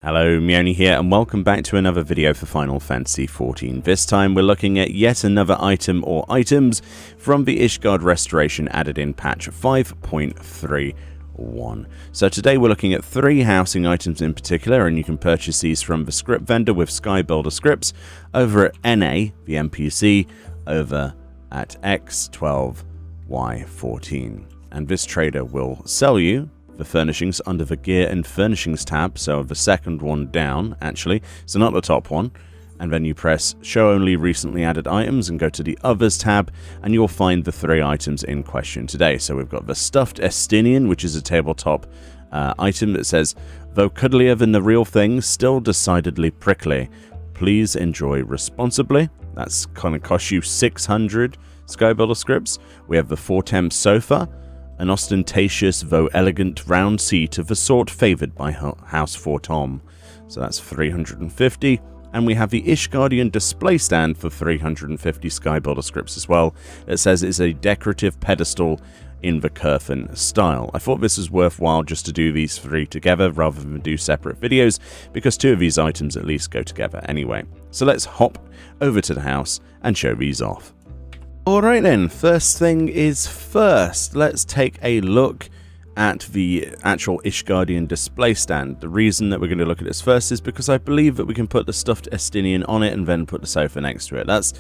Hello, Meoni here, and welcome back to another video for Final Fantasy XIV. This time we're looking at yet another item or items from the Ishgard restoration added in patch 5.31. So today we're looking at 3 housing items in particular, and you can purchase these from the script vendor with Skybuilder scripts over at NA, the NPC, over at X12Y14. And this trader will sell you the furnishings under the gear and furnishings tab, so the second one down actually, so not the top one, and then you press show only recently added items and go to the others tab, and you'll find the 3 items in question today. So we've got the stuffed Estinien, which is a tabletop item that says, though cuddlier than the real thing, still decidedly prickly. Please enjoy responsibly. That's kind of cost you 600 Skybuilder scripts. We have the Fortemps sofa, an ostentatious though elegant round seat of the sort favoured by House Fortemps. So that's 350. And we have the Ishgardian display stand for 350 Skybuilder scripts as well. It says it's a decorative pedestal in the Kurfin style. I thought this was worthwhile just to do these 3 together rather than do separate videos, because 2 of these items at least go together anyway. So let's hop over to the house and show these off. Alright then, first thing is first, let's take a look at the actual Ishgardian display stand. The reason that we're going to look at this first is because I believe that we can put the stuffed Estinien on it and then put the sofa next to it. That's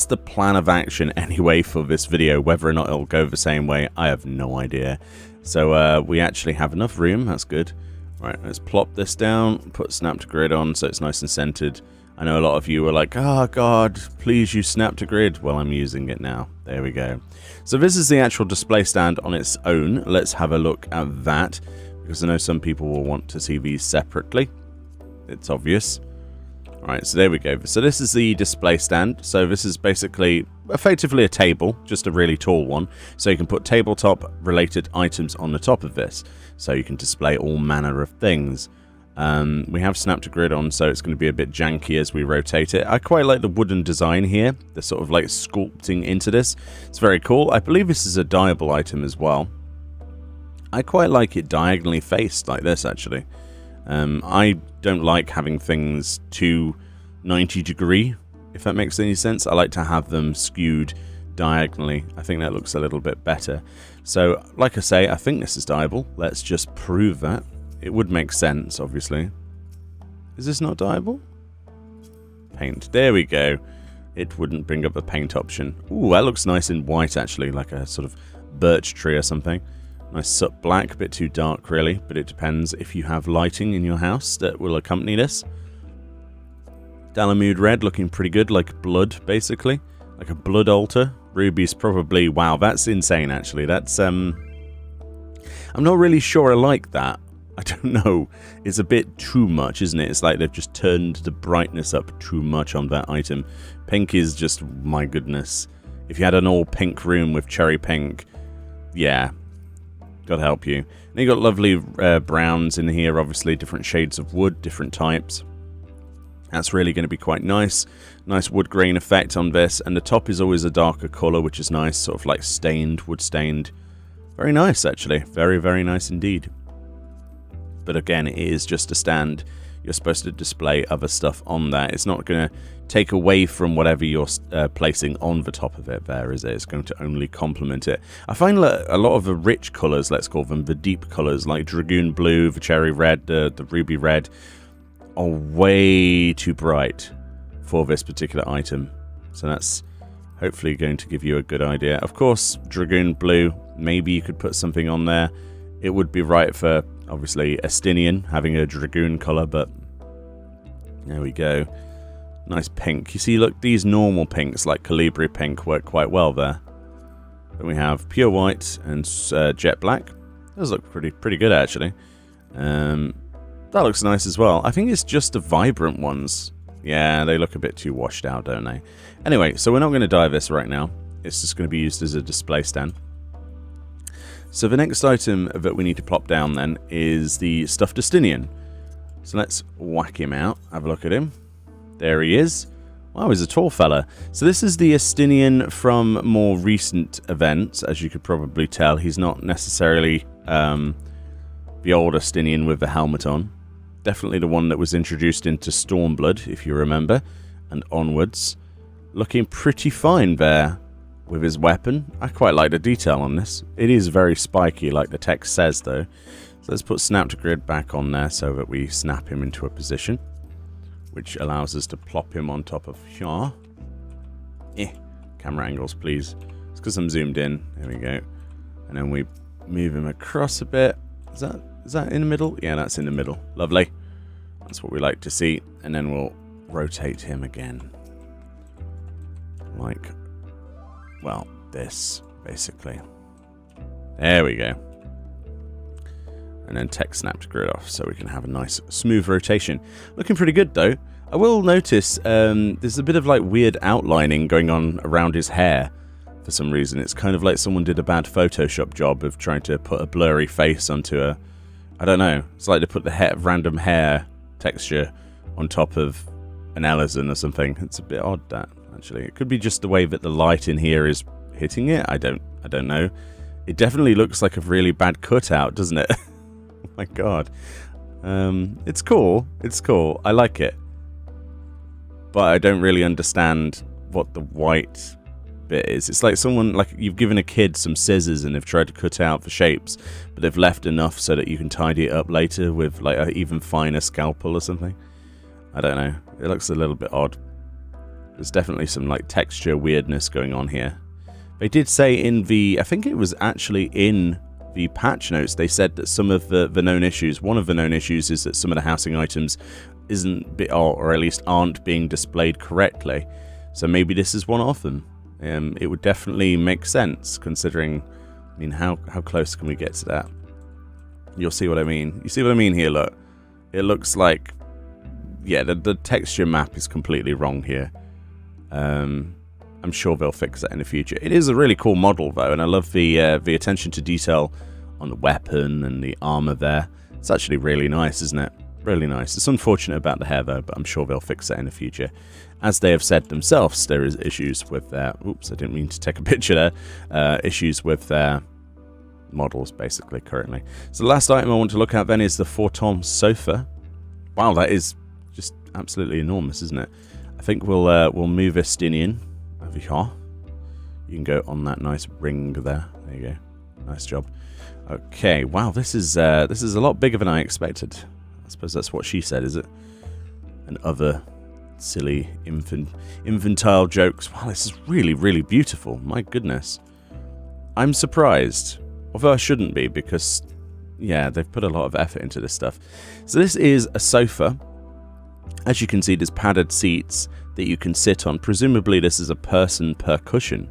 the plan of action anyway for this video. Whether or not it'll go the same way, I have no idea. So we actually have enough room, that's good. Right, let's plop this down, put Snap to Grid on so it's nice and centered. I know a lot of you were like, oh god, please use Snap to Grid. Well, I'm using it now. There we go. So this is the actual display stand on its own. Let's have a look at that, because I know some people will want to see these separately. It's obvious. Alright, so there we go. So this is the display stand. So this is basically, effectively a table, just a really tall one. So you can put tabletop related items on the top of this. So you can display all manner of things. We have Snap to Grid on, so it's going to be a bit janky as we rotate it. I quite like the wooden design here. They're sort of like sculpting into this. It's very cool. I believe this is a dyeable item as well. I quite like it diagonally faced like this, actually. I don't like having things too 90 degree, if that makes any sense. I like to have them skewed diagonally. I think that looks a little bit better. So, like I say, I think this is dyeable. Let's just prove that. It would make sense, obviously. Is this not dyeable? Paint. There we go. It wouldn't bring up a paint option. Ooh, that looks nice in white, actually, like a sort of birch tree or something. Nice soot black, a bit too dark, really, but it depends if you have lighting in your house that will accompany this. Dalamud red, looking pretty good, like blood, basically. Like a blood altar. Ruby's probably... Wow, that's insane, actually. That's, I'm not really sure I like that. I don't know, it's a bit too much, isn't it? It's like they've just turned the brightness up too much on that item. Pink is just, my goodness. If you had an all pink room with cherry pink, yeah, God help you. And you got lovely browns in here, obviously, different shades of wood, different types. That's really going to be quite nice. Nice wood grain effect on this, and the top is always a darker colour, which is nice, sort of like stained, wood stained. Very nice, actually. Very, very nice indeed. But again, it is just a stand. You're supposed to display other stuff on that. It's not going to take away from whatever you're placing on the top of it there, is it? It's going to only complement it. I find that a lot of the rich colours, let's call them, the deep colours, like Dragoon Blue, the Cherry Red, the Ruby Red, are way too bright for this particular item. So that's hopefully going to give you a good idea. Of course, Dragoon Blue, maybe you could put something on there. It would be right for, obviously, Estinien, having a Dragoon colour, but there we go. Nice pink. You see, look, these normal pinks, like Calibri pink, work quite well there. Then we have pure white and jet black. Those look pretty good, actually. That looks nice as well. I think it's just the vibrant ones. Yeah, they look a bit too washed out, don't they? Anyway, so we're not going to dye this right now. It's just going to be used as a display stand. So the next item that we need to plop down then is the stuffed Estinien. So let's whack him out, have a look at him. There he is. Wow, he's a tall fella. So this is the Estinien from more recent events, as you could probably tell. He's not necessarily the old Estinien with the helmet on. Definitely the one that was introduced into Stormblood, if you remember, and onwards. Looking pretty fine there with his weapon. I quite like the detail on this. It is very spiky, like the text says, though. So let's put Snap to Grid back on there so that we snap him into a position, which allows us to plop him on top of here. Camera angles, please. It's because I'm zoomed in. There we go. And then we move him across a bit. Is that in the middle? Yeah, that's in the middle. Lovely. That's what we like to see. And then we'll rotate him again. Like, well, this, basically. There we go. And then text Snap to Grid off so we can have a nice smooth rotation. Looking pretty good, though. I will notice there's a bit of like weird outlining going on around his hair for some reason. It's kind of like someone did a bad Photoshop job of trying to put a blurry face onto a... I don't know. It's like to put the random hair texture on top of an Ellison or something. It's a bit odd, that, actually. It could be just the way that the light in here is hitting it. I don't know. It definitely looks like a really bad cutout, doesn't it? Oh my god. It's cool. It's cool. I like it. But I don't really understand what the white bit is. It's like someone, like you've given a kid some scissors and they've tried to cut out the shapes, but they've left enough so that you can tidy it up later with like an even finer scalpel or something. I don't know. It looks a little bit odd. There's definitely some like texture weirdness going on here. They did say in the, I think it was actually in the patch notes, they said that some of the known issues, one of the known issues is that some of the housing items isn't, or at least aren't being displayed correctly. So maybe this is one of them. It would definitely make sense, considering, I mean, how close can we get to that? You'll see what I mean. You see what I mean here, look. It looks like, yeah, the texture map is completely wrong here. I'm sure they'll fix that in the future. It is a really cool model, though, and I love the attention to detail on the weapon and the armor there. It's actually really nice, isn't it? Really nice. It's unfortunate about the hair, though, but I'm sure they'll fix that in the future. As they have said themselves, there is issues with their... Oops, I didn't mean to take a picture there. Issues with their models, basically, currently. So the last item I want to look at, then, is the Fortemps sofa. Wow, that is just absolutely enormous, isn't it? I think we'll move Estinien over here. You can go on that nice ring there. There you go. Nice job. Okay, wow, this is a lot bigger than I expected. I suppose that's what she said, is it? And other silly infantile jokes. Wow, this is really, really beautiful. My goodness. I'm surprised. Although I shouldn't be, because, yeah, they've put a lot of effort into this stuff. So this is a sofa. As you can see, there's padded seats that you can sit on. Presumably this is a person per cushion.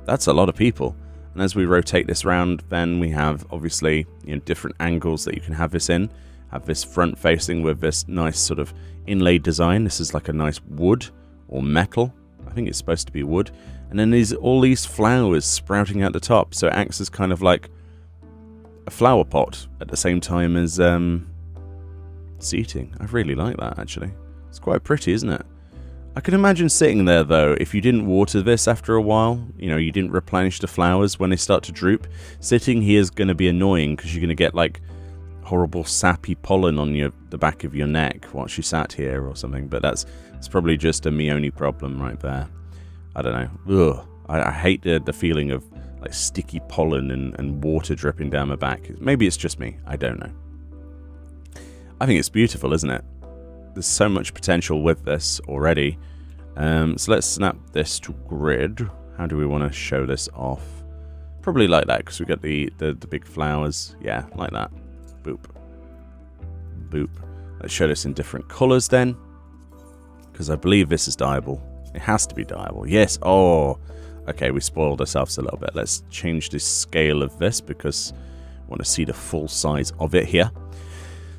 That's a lot of people. And as we rotate this round, then we have, obviously, you know, different angles that you can have this in. Have this front facing with this nice sort of inlaid design. This is like a nice wood or metal. I think it's supposed to be wood. And then there's all these flowers sprouting out the top. So it acts as kind of like a flower pot at the same time as seating. I really like that, actually. It's quite pretty, isn't it? I can imagine sitting there, though, if you didn't water this after a while, you know, you didn't replenish the flowers when they start to droop. Sitting here is going to be annoying because you're going to get like horrible sappy pollen on the back of your neck whilst you sat here or something, but it's probably just a Meoni problem right there. I don't know. Ugh. I hate the feeling of like sticky pollen and water dripping down my back. Maybe it's just me. I don't know. I think it's beautiful, isn't it? There's so much potential with this already. So let's snap this to grid. How do we want to show this off? Probably like that, because we got the big flowers. Yeah, like that. Boop. Boop. Let's show this in different colors then, because I believe this is dyeable. It has to be dyeable. Yes. Oh, okay, we spoiled ourselves a little bit. Let's change the scale of this because I want to see the full size of it here.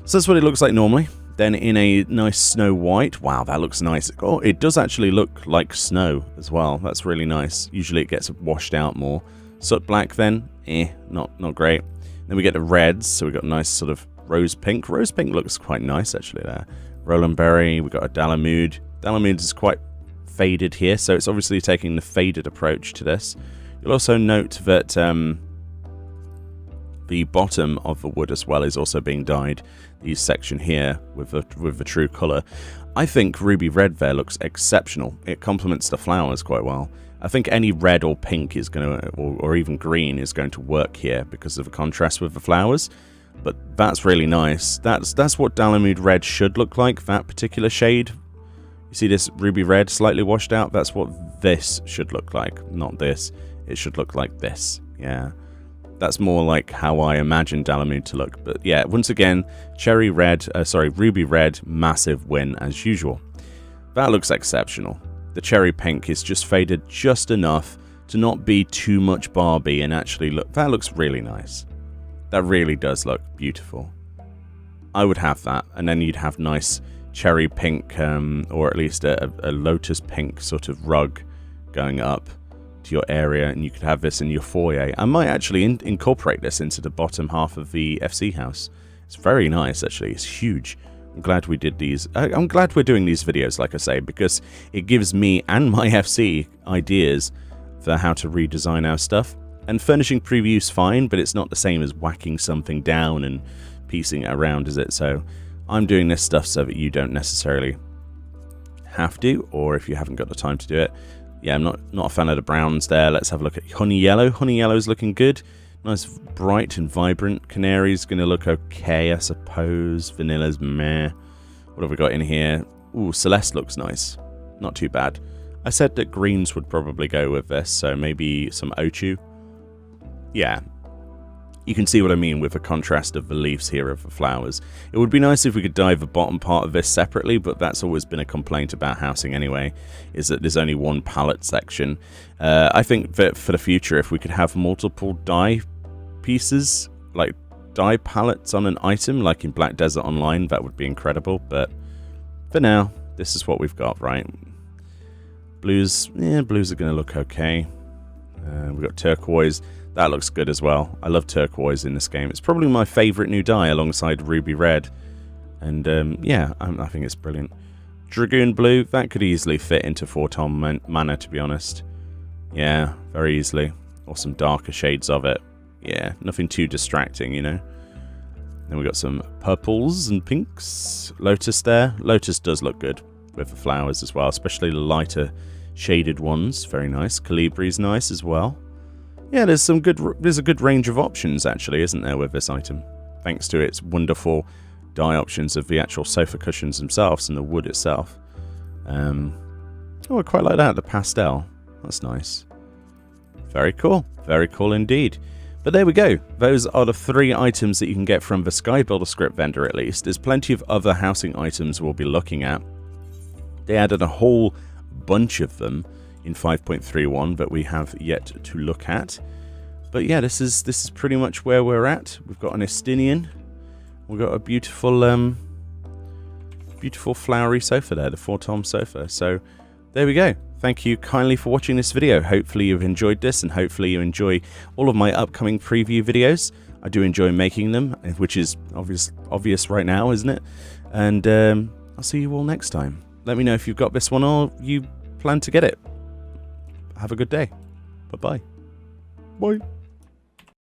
So that's what it looks like normally. Then in a nice snow white. Wow, that looks nice. Oh, it does actually look like snow as well. That's really nice. Usually it gets washed out more. Soot black then, not great. Then we get the reds, so we got a nice sort of rose pink. Rose pink looks quite nice actually there. Roland Berry, we got a Dalamud. Dalamud is quite faded here, so it's obviously taking the faded approach to this. You'll also note that The bottom of the wood as well is also being dyed. The section here with the true colour. I think ruby red there looks exceptional. It complements the flowers quite well. I think any red or pink is going to, or even green is going to work here because of the contrast with the flowers. But that's really nice. That's what Dalamud red should look like, that particular shade. You see this ruby red slightly washed out? That's what this should look like, not this. It should look like this, yeah. That's more like how I imagine Dalamud to look. But yeah, once again, ruby red, massive win as usual. That looks exceptional. The cherry pink is just faded just enough to not be too much Barbie and actually look, that looks really nice. That really does look beautiful. I would have that, and then you'd have nice cherry pink, or at least a lotus pink sort of rug going up to your area, and you could have this in your foyer. I might actually incorporate this into the bottom half of the FC house. It's very nice, actually. It's huge. I'm glad we did these. I'm glad we're doing these videos, like I say, because it gives me and my FC ideas for how to redesign our stuff. And furnishing preview's fine, but it's not the same as whacking something down and piecing it around, is it? So I'm doing this stuff so that you don't necessarily have to, or if you haven't got the time to do it. Yeah, I'm not a fan of the browns there. Let's have a look at honey yellow. Honey yellow is looking good. Nice, bright and vibrant. Canary's going to look okay, I suppose. Vanilla's meh. What have we got in here? Ooh, Celeste looks nice. Not too bad. I said that greens would probably go with this, so maybe some Ochu. Yeah. You can see what I mean with the contrast of the leaves here of the flowers. It would be nice if we could dye the bottom part of this separately, but that's always been a complaint about housing anyway, is that there's only one palette section. I think that for the future, if we could have multiple dye pieces, like dye palettes on an item, like in Black Desert Online, that would be incredible, but for now, this is what we've got, right? Blues, yeah, blues are going to look okay. We've got turquoise. That looks good as well. I love turquoise in this game. It's probably my favourite new dye alongside ruby red. And yeah, I think it's brilliant. Dragoon blue, that could easily fit into Fortemps mana, to be honest. Yeah, very easily. Or some darker shades of it. Yeah, nothing too distracting, you know. Then we got some purples and pinks. Lotus there. Lotus does look good with the flowers as well, especially the lighter shaded ones. Very nice. Calibri's nice as well. Yeah, there's a good range of options, actually, isn't there, with this item? Thanks to its wonderful dye options of the actual sofa cushions themselves and the wood itself. Oh, I quite like that, the pastel. That's nice. Very cool. Very cool indeed. But there we go. Those are the 3 items that you can get from the Sky Builder script vendor, at least. There's plenty of other housing items we'll be looking at. They added a whole bunch of them in 5.31 that we have yet to look at. But yeah, this is pretty much where we're at. We've got an Estinien. We've got a beautiful beautiful flowery sofa there, the Fortemps sofa. So there we go. Thank you kindly for watching this video. Hopefully you've enjoyed this, and hopefully you enjoy all of my upcoming preview videos. I do enjoy making them, which is obvious right now, isn't it? And I'll see you all next time. Let me know if you've got this one or you plan to get it. Have a good day. Bye-bye. Bye.